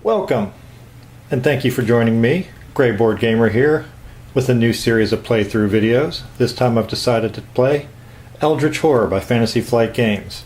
Welcome, and thank you for joining me, Greyboard Gamer here, with a new series of playthrough videos. This time I've decided to play Eldritch Horror by Fantasy Flight Games,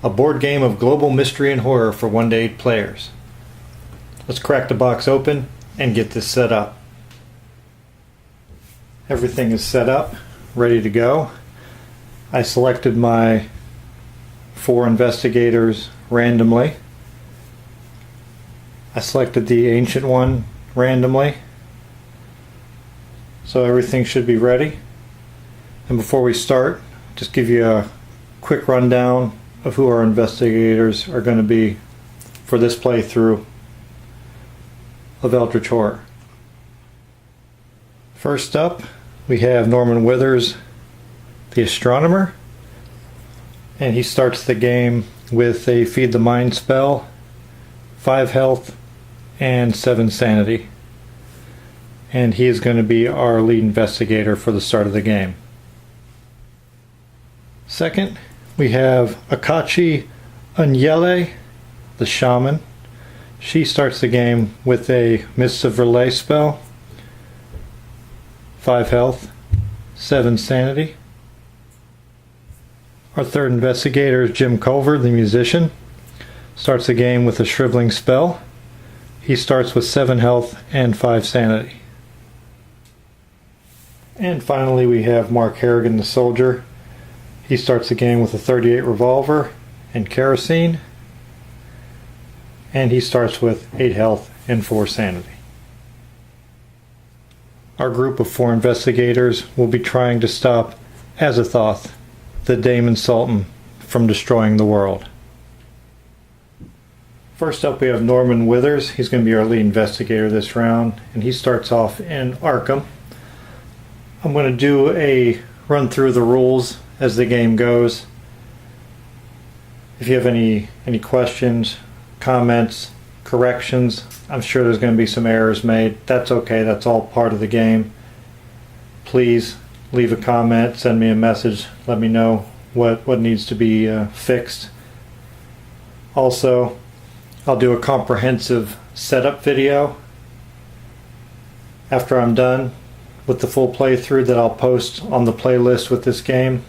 a board game of global mystery and horror for 1 to 8 players. Let's crack the box open and get this set up. Everything is set up, ready to go. I selected my 4 investigators randomly. I selected the ancient one randomly, so everything should be ready. And before we start, just give you a quick rundown of who our investigators are going to be for this playthrough of Eldritch Horror. First up, we have Norman Withers, the astronomer, and he starts the game with a Feed the Mind spell, 5 health, and 7 sanity. And he is going to be our lead investigator for the start of the game. Second, we have Akachi Anyele, the shaman. She starts the game with a Mists of Relay spell, 5 health, 7 sanity. Our third investigator is Jim Culver, the musician. Starts the game with a Shriveling spell. He starts with 7 health and 5 sanity. And finally we have Mark Harrigan, the soldier. He starts the game with a 38 revolver and kerosene. And he starts with 8 health and 4 sanity. Our group of 4 investigators will be trying to stop Azathoth, the Daemon Sultan, from destroying the world. First up, we have Norman Withers. He's going to be our lead investigator this round, and he starts off in Arkham. I'm going to do a run through the rules as the game goes. If you have any questions, comments, corrections, I'm sure there's going to be some errors made. That's okay, that's all part of the game. Please leave a comment, send me a message, let me know what needs to be fixed. Also, I'll do a comprehensive setup video after I'm done with the full playthrough that I'll post on the playlist with this game.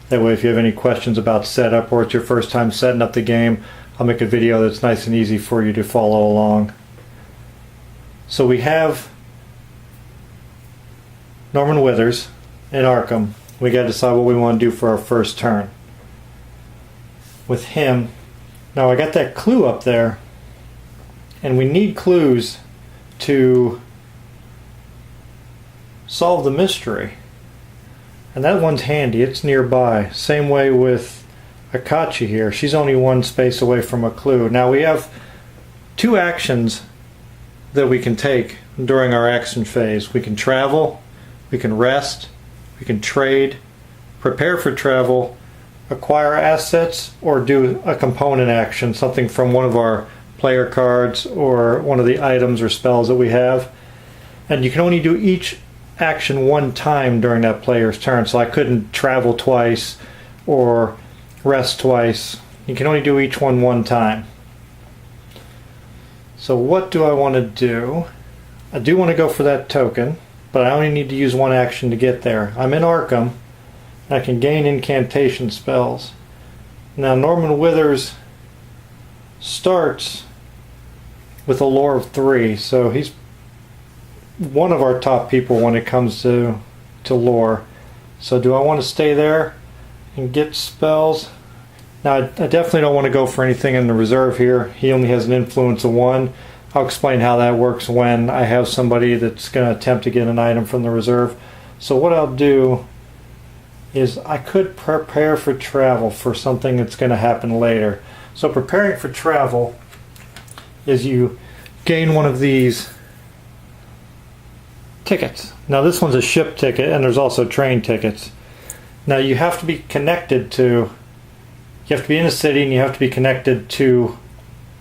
That way if you have any questions about setup or it's your first time setting up the game, I'll make a video that's nice and easy for you to follow along. So we have Norman Withers in Arkham. We got to decide what we want to do for our first turn. With him, now I got that clue up there, and we need clues to solve the mystery. And that one's handy, it's nearby. Same way with Akachi here. She's only 1 space away from a clue. Now we have 2 actions that we can take during our action phase. We can travel, we can rest, we can trade, prepare for travel, acquire assets, or do a component action, something from one of our player cards or one of the items or spells that we have. And you can only do each action 1 time during that player's turn, so I couldn't travel twice or rest twice. You can only do each one 1 time. So what do I want to do? I do want to go for that token, but I only need to use 1 action to get there. I'm in Arkham. I can gain incantation spells. Now Norman Withers starts with a lore of 3, so he's one of our top people when it comes to lore. So do I want to stay there and get spells? Now I definitely don't want to go for anything in the reserve here. He only has an influence of 1. I'll explain how that works when I have somebody that's going to attempt to get an item from the reserve. So what I'll do is I could prepare for travel for something that's going to happen later. So preparing for travel is you gain one of these tickets. Now this one's a ship ticket, and there's also train tickets. Now you have to be connected to, you have to be in a city and you have to be connected to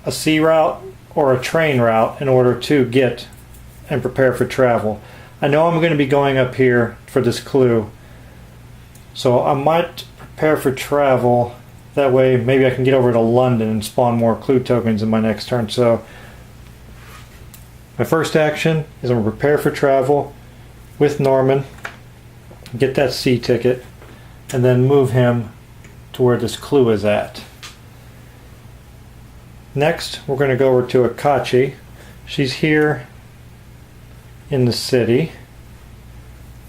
a sea route or a train route in order to get and prepare for travel. I know I'm going to be going up here for this clue, so I might prepare for travel. That way maybe I can get over to London and spawn more clue tokens in my next turn. So My first action is I'm going to prepare for travel with Norman, get that C ticket, and then move him to where this clue is at. Next, we're going to go over to Akachi. She's here in the city.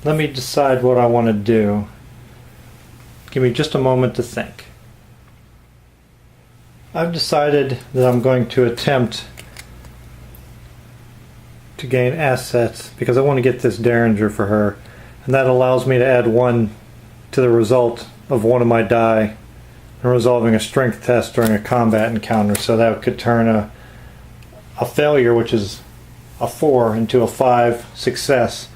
Let me decide what I want to do. Give me just a moment to think. I've decided that I'm going to attempt to gain assets because I want to get this Derringer for her, and that allows me to add 1 to the result of one of my die and resolving a strength test during a combat encounter, so that could turn a failure, which is a 4, into a 5 success.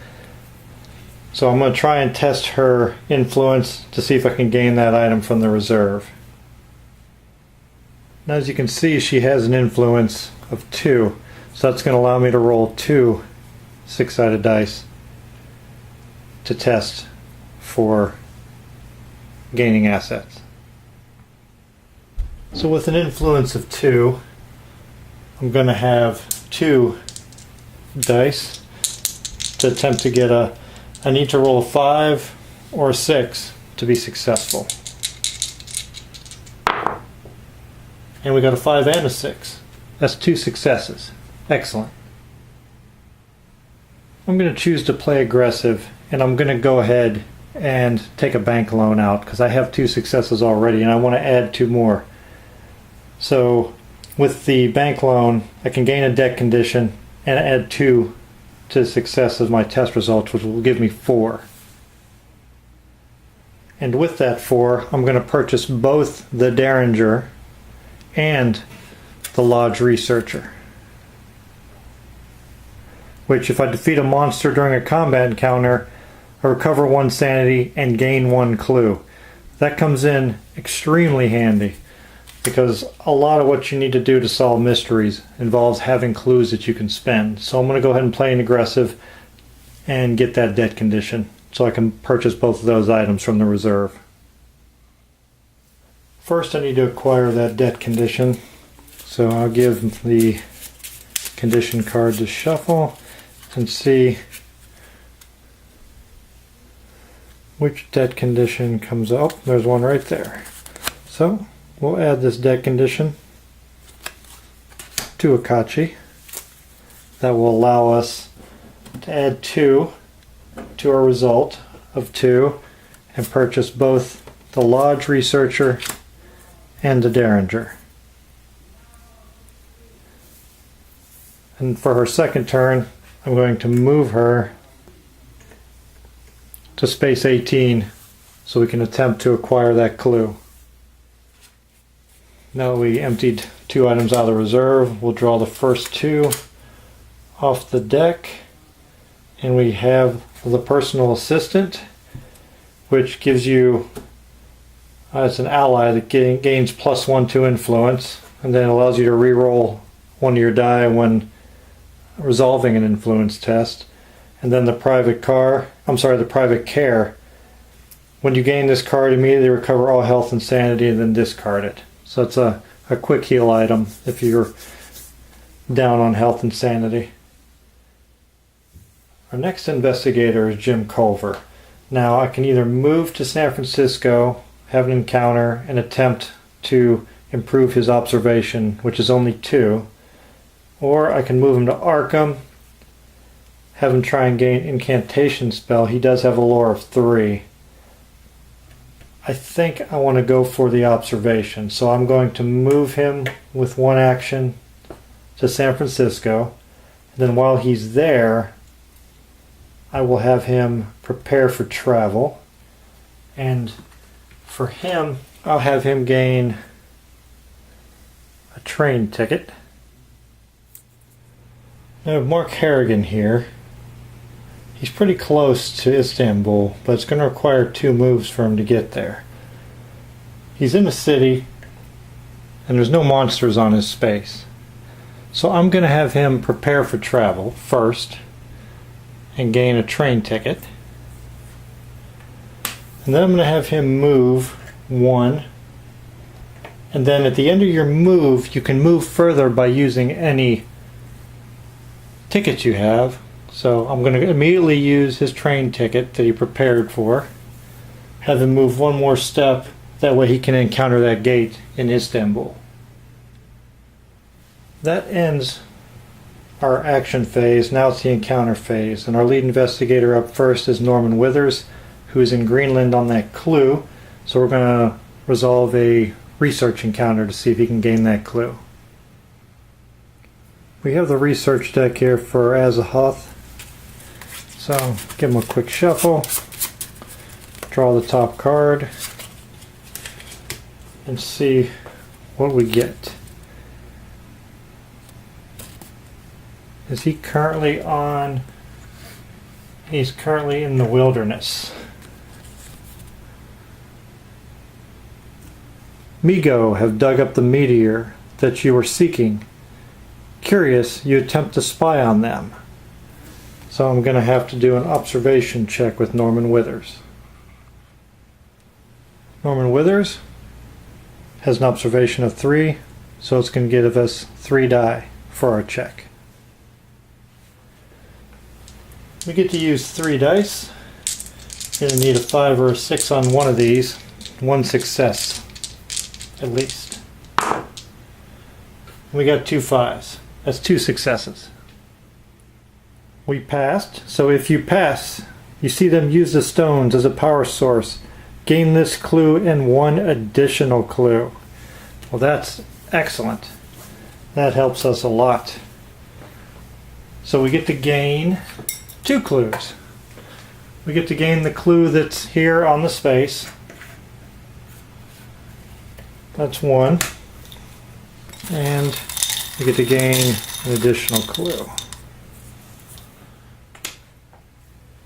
So I'm going to try and test her influence to see if I can gain that item from the reserve. Now, as you can see, she has an influence of 2, so that's going to allow me to roll 2 6-sided dice to test for gaining assets. So with an influence of 2, I'm going to have 2 dice to attempt to get I need to roll a 5 or a 6 to be successful. And we got a 5 and a 6. That's 2 successes. Excellent. I'm going to choose to play aggressive, and I'm going to go ahead and take a bank loan out because I have 2 successes already and I want to add 2 more. So with the bank loan, I can gain a deck condition and add 2 to success as my test results, which will give me 4. And with that 4, I'm going to purchase both the Derringer and the Lodge Researcher, which, if I defeat a monster during a combat encounter, I recover 1 sanity and gain 1 clue. That comes in extremely handy because a lot of what you need to do to solve mysteries involves having clues that you can spend. So I'm going to go ahead and play an aggressive and get that debt condition so I can purchase both of those items from the reserve. First, I need to acquire that debt condition, so I'll give the condition card to shuffle and see which debt condition comes up. There's one right there. So we'll add this debt condition to Akachi. That will allow us to add 2 to our result of 2 and purchase both the Lodge Researcher and the Derringer. And for her second turn, I'm going to move her to space 18 so we can attempt to acquire that clue. Now we emptied 2 items out of the reserve. We'll draw the first 2 off the deck, and we have the personal assistant, which gives you it's an ally that gains +1 to influence, and then allows you to re-roll 1 of your die when resolving an influence test. And then the private care. When you gain this card, immediately recover all health and sanity and then discard it. So it's a quick heal item if you're down on health and sanity. Our next investigator is Jim Culver. Now I can either move to San Francisco, have an encounter, and attempt to improve his observation, which is only 2, or I can move him to Arkham, have him try and gain incantation spell. He does have a lore of 3. I think I want to go for the observation, so I'm going to move him with 1 action to San Francisco. And then while he's there, I will have him prepare for travel, and for him, I'll have him gain a train ticket. Now Mark Harrigan here. He's pretty close to Istanbul, but it's going to require 2 moves for him to get there. He's in a city, and there's no monsters on his space. So I'm going to have him prepare for travel first, and gain a train ticket. And then I'm going to have him move 1. And then at the end of your move, you can move further by using any tickets you have. So I'm going to immediately use his train ticket that he prepared for. Have him move one more step. That way he can encounter that gate in Istanbul. That ends our action phase. Now it's the encounter phase. And our lead investigator up first is Norman Withers, who's in Greenland on that clue. So we're going to resolve a research encounter to see if he can gain that clue. We have the research deck here for Azathoth. So give him a quick shuffle. Draw the top card. And see what we get. Is he currently on? He's currently in the wilderness. Migo have dug up the meteor that you were seeking. Curious, you attempt to spy on them. So I'm going to have to do an observation check with Norman Withers. Norman Withers has an observation of 3, so it's going to give us 3 die for our check. We get to use 3 dice. You're going to need a 5 or a 6 on one of these. 1 success, at least. We got 2 5s. That's 2 successes. We passed, so if you pass, you see them use the stones as a power source. Gain this clue and 1 additional clue. Well, that's excellent. That helps us a lot. So we get to gain 2 clues. We get to gain the clue that's here on the space. That's 1. And we get to gain an additional clue.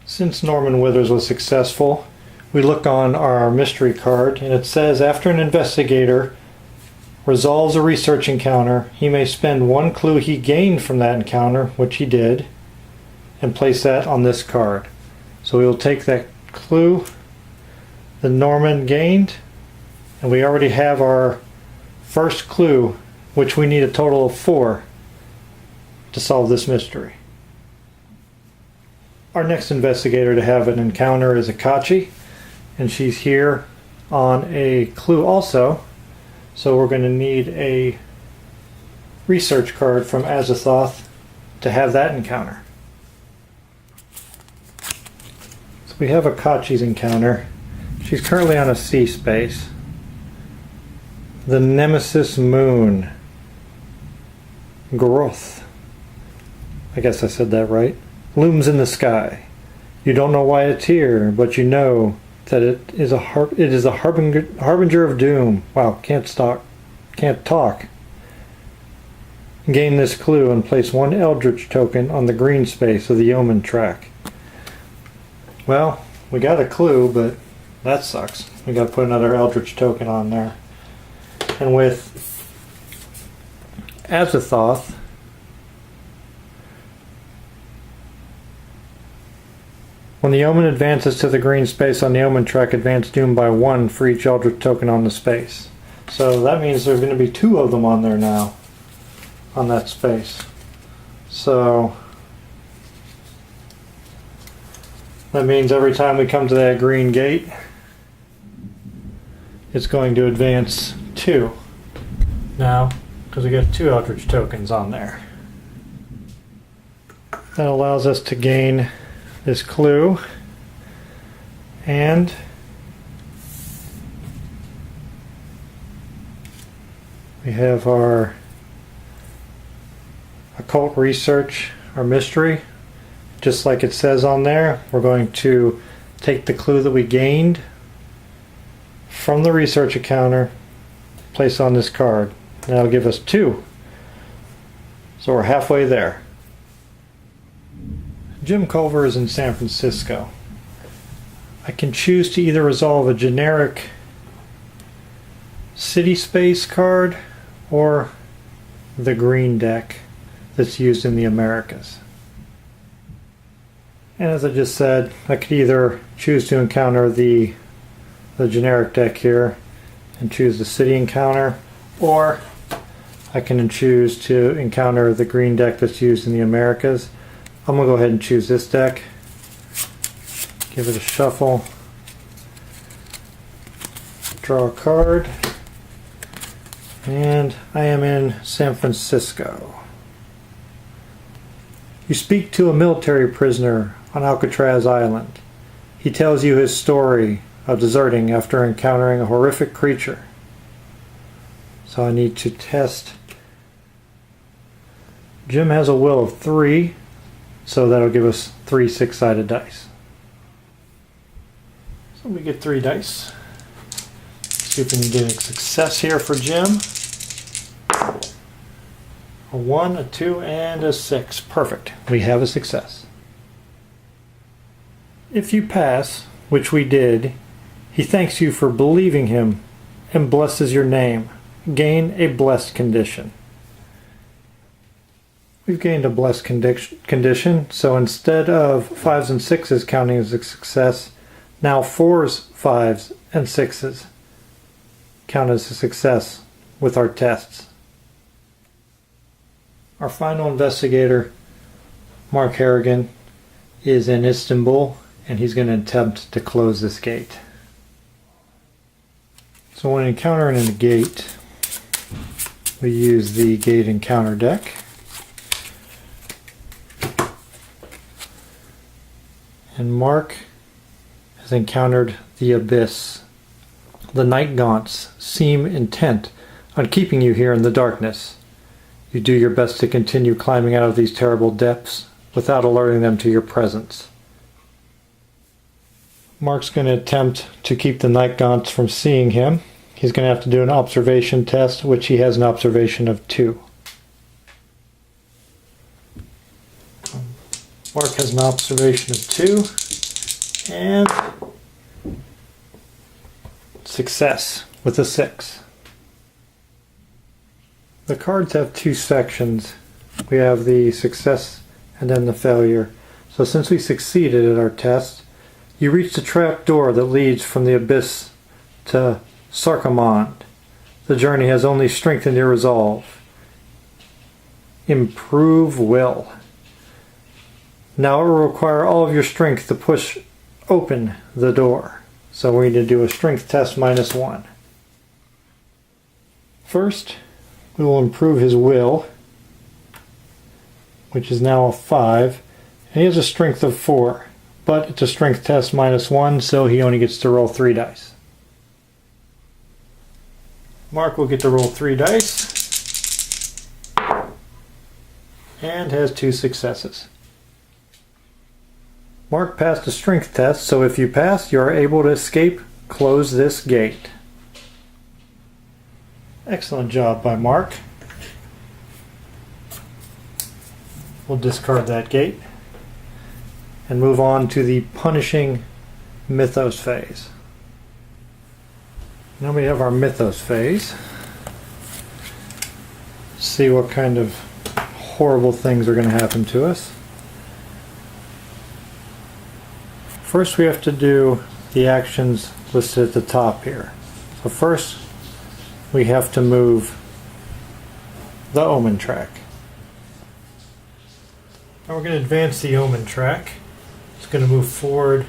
Since Norman Withers was successful, we look on our mystery card and it says after an investigator resolves a research encounter, he may spend 1 clue he gained from that encounter, which he did, and place that on this card. So we will take that clue that Norman gained, and we already have our first clue, which we need a total of 4 to solve this mystery. Our next investigator to have an encounter is Akachi, and she's here on a clue also. So we're going to need a research card from Azathoth to have that encounter. So we have Akachi's encounter. She's currently on a sea space. The Nemesis Moon. Groth. I guess I said that right. Looms in the sky. You don't know why it's here, but you know that it is a harbinger of doom. Wow, can't talk. Gain this clue and place 1 Eldritch token on the green space of the Yeoman track. Well, we got a clue, but that sucks. We got to put another Eldritch token on there. And with Azathoth, when the Yeoman advances to the green space on the Yeoman track, advance doom by 1 for each Eldritch token on the space. So that means there's going to be 2 of them on there now, on that space. So that means every time we come to that green gate, it's going to advance 2 now, because we got 2 Eldritch tokens on there. That allows us to gain this clue, and we have our Occult Research, our mystery. Just like it says on there, we're going to take the clue that we gained from the research encounter, place on this card. And that'll give us 2. So we're halfway there. Jim Culver is in San Francisco. I can choose to either resolve a generic city space card or the green deck that's used in the Americas. And as I just said, I could either choose to encounter the generic deck here and choose the city encounter, or I can choose to encounter the green deck that's used in the Americas. I'm going to go ahead and choose this deck. Give it a shuffle. Draw a card. And I am in San Francisco. You speak to a military prisoner on Alcatraz Island. He tells you his story of deserting after encountering a horrific creature. So I need to test. Jim has a will of 3, so that'll give us 3 6-sided dice. So we get 3 dice. See if we can get a success here for Jim. A 1, a 2, and a 6. Perfect. We have a success. If you pass, which we did, he thanks you for believing him and blesses your name. Gain a blessed condition. We've gained a blessed condition, so instead of 5s and 6s counting as a success, now 4s, 5s, and 6s count as a success with our tests. Our final investigator, Mark Harrigan, is in Istanbul, and he's going to attempt to close this gate. So when encountering a gate, we use the gate encounter deck. And Mark has encountered the abyss. The night gaunts seem intent on keeping you here in the darkness. You do your best to continue climbing out of these terrible depths without alerting them to your presence. Mark's going to attempt to keep the night gaunts from seeing him. He's going to have to do an observation test, which he has an observation of 2. Mark has an observation of 2, and success with a 6. The cards have 2 sections. We have the success and then the failure. So since we succeeded at our test, you reach the trap door that leads from the abyss to Sarkomand. The journey has only strengthened your resolve. Improve will. Now it will require all of your strength to push open the door. So we need to do a strength test -1. First, we will improve his will, which is now a 5. And he has a strength of 4, but it's a strength test -1, so he only gets to roll 3 dice. Mark will get to roll 3 dice and has 2 successes. Mark passed a strength test, so if you pass, you are able to escape, close this gate. Excellent job by Mark. We'll discard that gate and move on to the punishing Mythos Phase. Now we have our Mythos Phase. See what kind of horrible things are going to happen to us. First we have to do the actions listed at the top here. So first we have to move the omen track. Now we're going to advance the omen track. It's going to move forward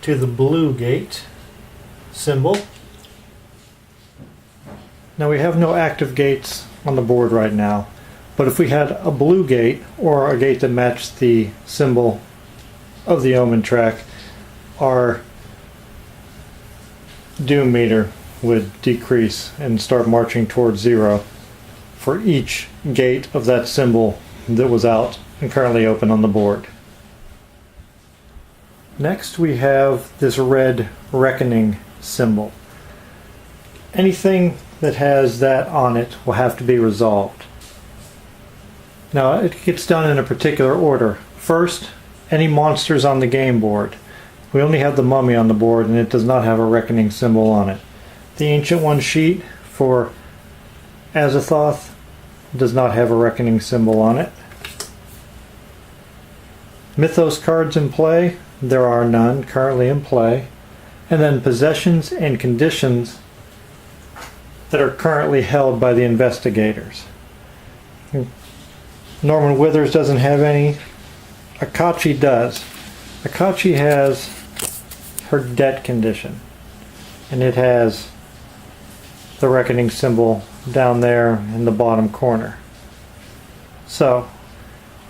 to the blue gate symbol. Now we have no active gates on the board right now, but if we had a blue gate or a gate that matched the symbol of the omen track, our doom meter would decrease and start marching towards 0 for each gate of that symbol that was out and currently open on the board. Next we have this red reckoning symbol. Anything that has that on it will have to be resolved. Now it gets done in a particular order. First, any monsters on the game board. We only have the mummy on the board and it does not have a reckoning symbol on it. The Ancient One sheet for Azathoth does not have a reckoning symbol on it. Mythos cards in play, there are none currently in play. And then possessions and conditions that are currently held by the investigators. Norman Withers doesn't have any. Akachi does. Akachi has her debt condition, and it has the reckoning symbol down there in the bottom corner. So,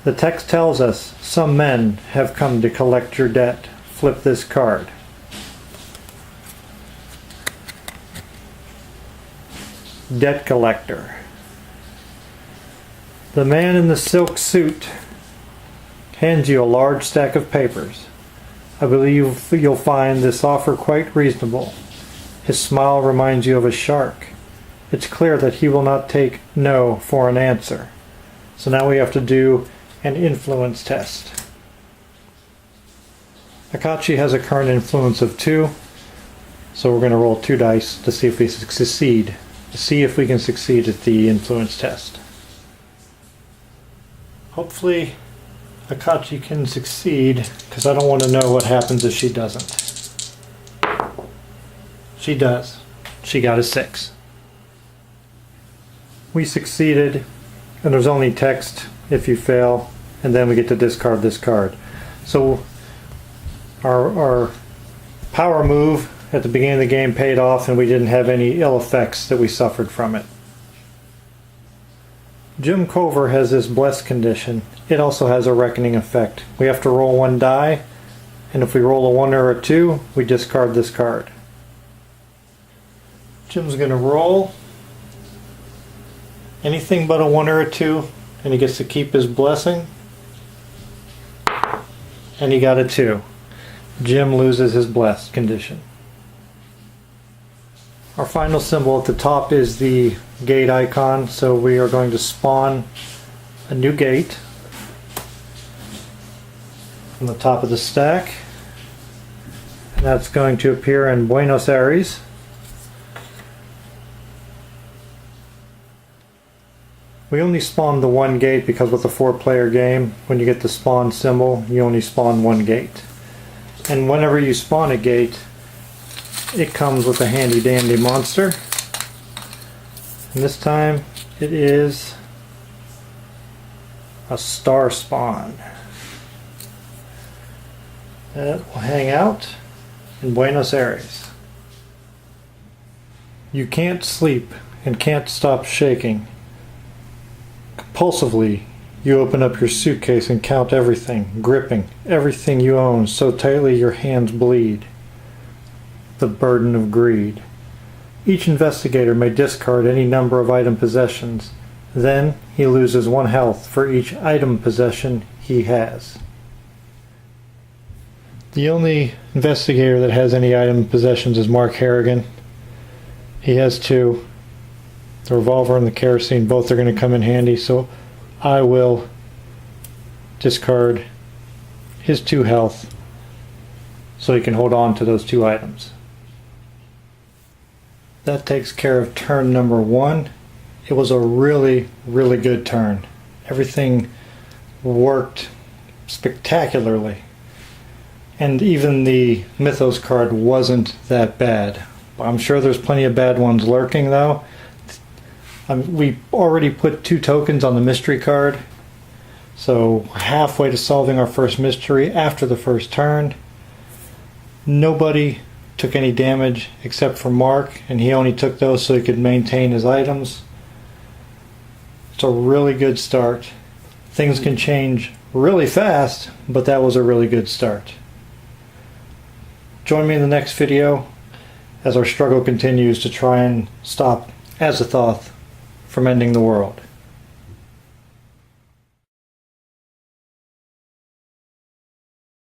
the text tells us some men have come to collect your debt. Flip this card. Debt collector. The man in the silk suit hands you a large stack of papers. I believe you'll find this offer quite reasonable. His smile reminds you of a shark. It's clear that he will not take no for an answer. So now we have to do an influence test. Akachi has a current influence of 2, so we're going to roll 2 dice to see if we succeed. To see if we can succeed at the influence test. Hopefully Akachi can succeed, because I don't want to know what happens if she doesn't. She does. She got a 6. We succeeded, and there's only text if you fail, and then we get to discard this card. So our power move at the beginning of the game paid off, and we didn't have any ill effects that we suffered from it. Jim Culver has this blessed condition. It also has a reckoning effect. We have to roll 1 die, and if we roll a 1 or a 2, we discard this card. Jim's going to roll anything but a 1 or a 2, and he gets to keep his blessing. And he got a 2. Jim loses his blessed condition. Our final symbol at the top is the gate icon, so we are going to spawn a new gate from the top of the stack. And that's going to appear in Buenos Aires. We only spawned the 1 gate because with a 4-player game, when you get the spawn symbol, you only spawn 1 gate. And whenever you spawn a gate, it comes with a handy dandy monster. And this time it is a star spawn. That will hang out in Buenos Aires. You can't sleep and can't stop shaking. Compulsively, you open up your suitcase and count everything, gripping everything you own so tightly your hands bleed. The burden of greed. Each investigator may discard any number of item possessions. Then he loses 1 health for each item possession he has. The only investigator that has any item possessions is Mark Harrigan. He has 2. The revolver and the kerosene, both are going to come in handy, so I will discard his 2 health so he can hold on to those 2 items. That takes care of turn number 1. It was a really, really good turn. Everything worked spectacularly. And even the Mythos card wasn't that bad. I'm sure there's plenty of bad ones lurking though. We already put 2 tokens on the mystery card. So we're halfway to solving our first mystery after the first turn. Nobody took any damage except for Mark, and he only took those so he could maintain his items. It's a really good start. Things can change really fast, but that was a really good start. Join me in the next video as our struggle continues to try and stop Azathoth from ending the world.